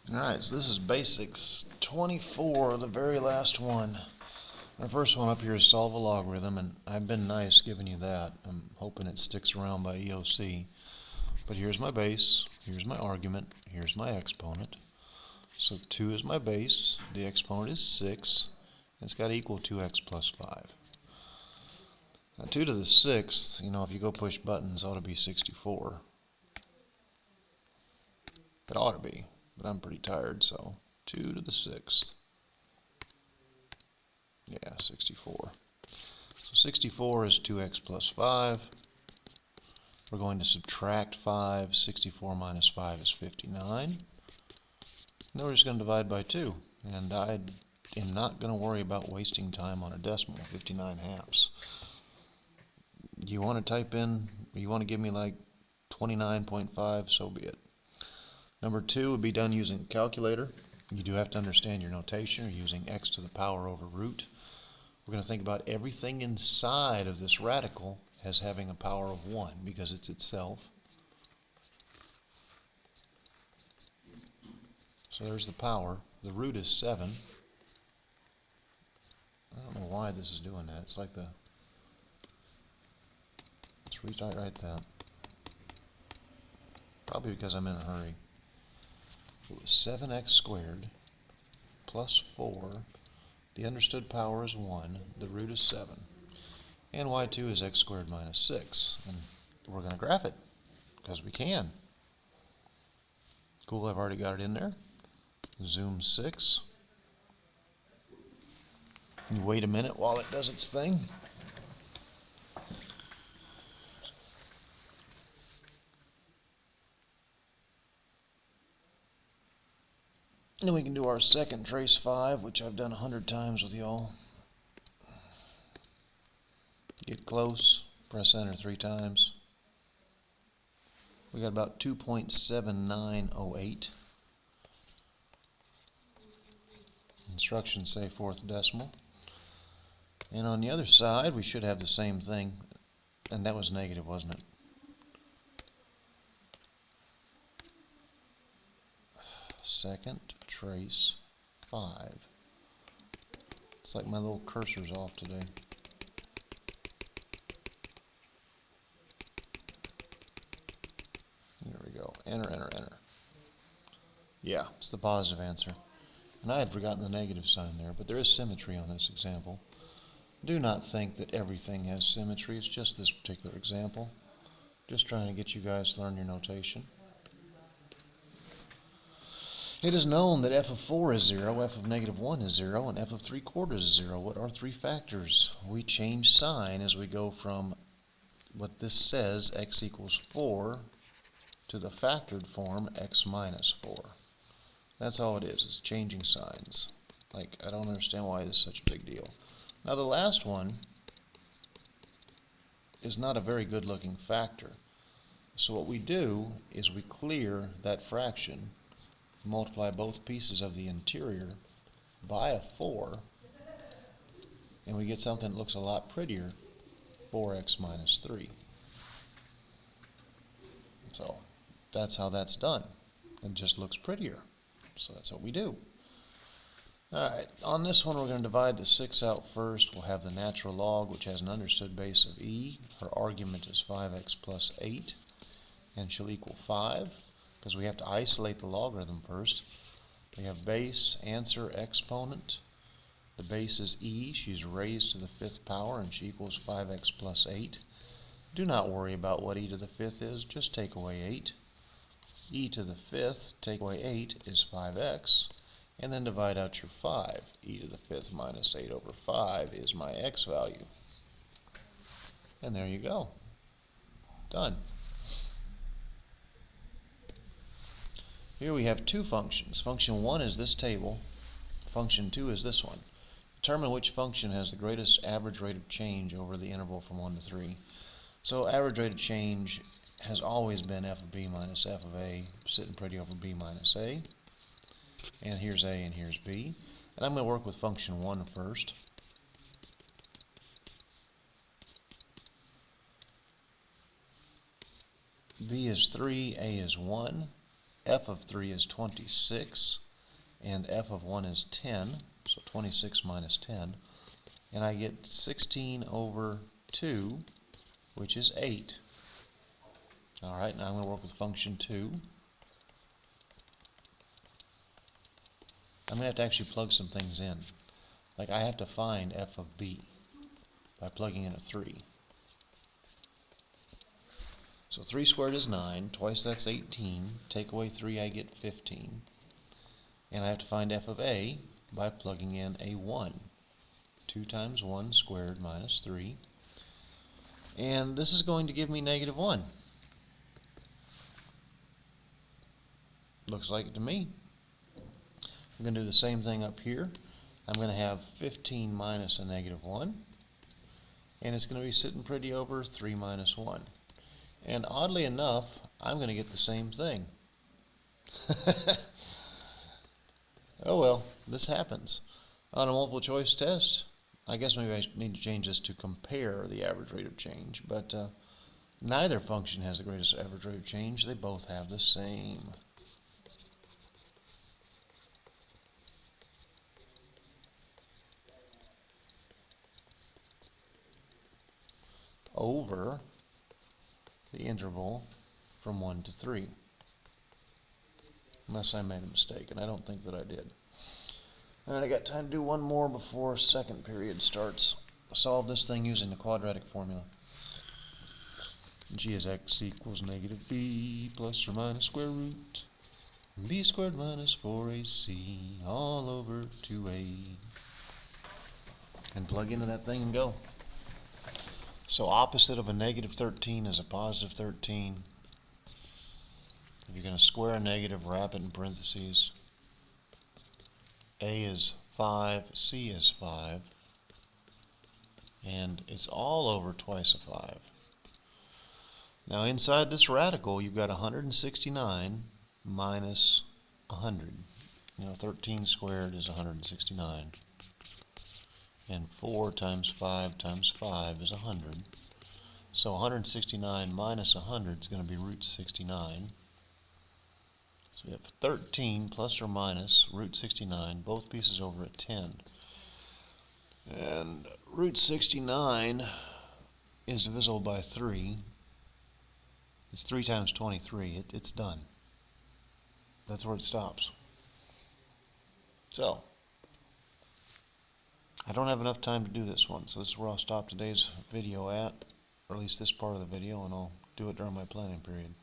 Alright, so this is basics 24, the very last one. The first one up here is solve a logarithm, and I've been nice giving you that. I'm hoping it sticks around by EOC. But here's my base, here's my argument, here's my exponent. So 2 is my base, the exponent is 6, and it's got to equal 2x plus 5. Now 2 to the 6th, if you go push buttons, ought to be 64. It ought to be, but I'm pretty tired, so 2 to the 6th. Yeah, 64. So 64 is 2x plus 5. We're going to subtract 5. 64 minus 5 is 59. Now we're just going to divide by 2. And I am not going to worry about wasting time on a decimal, 59 halves. You want to type in, you want to give me like 29.5, so be it. Number 2 would be done using a calculator. You do have to understand your notation. You're using x to the power over root. We're going to think about everything inside of this radical as having a power of 1 because it's itself. So there's the power. The root is 7. I don't know why this is doing that. It's like let's rewrite that. Probably because I'm in a hurry. It was 7x squared plus 4. The understood power is 1. The root is 7. And y2 is x squared minus 6. And we're going to graph it because we can. Cool, I've already got it in there. Zoom 6. You wait a minute while it does its thing. Then we can do our second trace 5, which I've done 100 times with y'all. Get close, press enter 3 times. We got about 2.7908. Instructions say fourth decimal. And on the other side, we should have the same thing. And that was negative, wasn't it? Second trace 5. It's like my little cursor's off today. Here we go. Enter, enter, enter. Yeah, it's the positive answer. And I had forgotten the negative sign there, but there is symmetry on this example. Do not think that everything has symmetry. It's just this particular example. Just trying to get you guys to learn your notation. It is known that f of 4 is 0, f of negative 1 is 0, and f of 3/4 is 0. What are 3 factors? We change sign as we go from what this says, x equals 4, to the factored form, x minus 4. That's all it is. It's changing signs. Like, I don't understand why this is such a big deal. Now, the last one is not a very good-looking factor. So what we do is we clear that fraction, multiply both pieces of the interior by a 4, and we get something that looks a lot prettier, 4x minus 3. So that's how that's done. It just looks prettier. So that's what we do. Alright, on this one we're going to divide the 6 out first. We'll have the natural log, which has an understood base of e. Her argument is 5x plus 8, and she'll equal 5, because we have to isolate the logarithm first. We have base, answer, exponent. The base is e. She's raised to the 5th power, and she equals 5x plus 8. Do not worry about what e to the 5th is. Just take away 8. E to the 5th, take away 8, is 5x. And then divide out your 5. E to the 5th minus 8 over 5 is my x value. And there you go. Done. Here we have 2 functions. Function 1 is this table. Function 2 is this one. Determine which function has the greatest average rate of change over the interval from 1 to 3. So average rate of change has always been f of b minus f of a, sitting pretty over b minus a. And here's a and here's b. And I'm going to work with function 1 first. b is 3, a is 1. f of 3 is 26, and f of 1 is 10, so 26 minus 10, and I get 16 over 2, which is 8. Alright, now I'm going to work with function 2. I'm going to have to actually plug some things in. Like I have to find f of b by plugging in a 3. So 3 squared is 9, twice that's 18, take away 3 I get 15. And I have to find f of a by plugging in a 1. 2 times 1 squared minus 3. And this is going to give me negative 1. Looks like it to me. I'm going to do the same thing up here. I'm going to have 15 minus a negative 1. And it's going to be sitting pretty over 3 minus 1. And oddly enough, I'm going to get the same thing. Oh well, this happens. On a multiple choice test, I guess maybe I need to change this to compare the average rate of change, but neither function has the greatest average rate of change. They both have the same. Over the interval from 1 to 3. Unless I made a mistake, and I don't think that I did. Alright, I got time to do one more before second period starts. Solve this thing using the quadratic formula. G is x equals negative b plus or minus square root b squared minus 4ac all over 2a. And plug into that thing and go. So opposite of a negative 13 is a positive 13. If you're going to square a negative, wrap it in parentheses. A is 5, C is 5, and it's all over twice of 5. Now inside this radical, you've got 169 minus 100. 13 squared is 169. And 4 times 5 times 5 is 100. So 169 minus 100 is going to be root 69. So we have 13 plus or minus root 69, both pieces over at 10. And root 69 is divisible by 3. It's 3 times 23. It's done. That's where it stops. So, I don't have enough time to do this one, so this is where I'll stop today's video at, or at least this part of the video, and I'll do it during my planning period.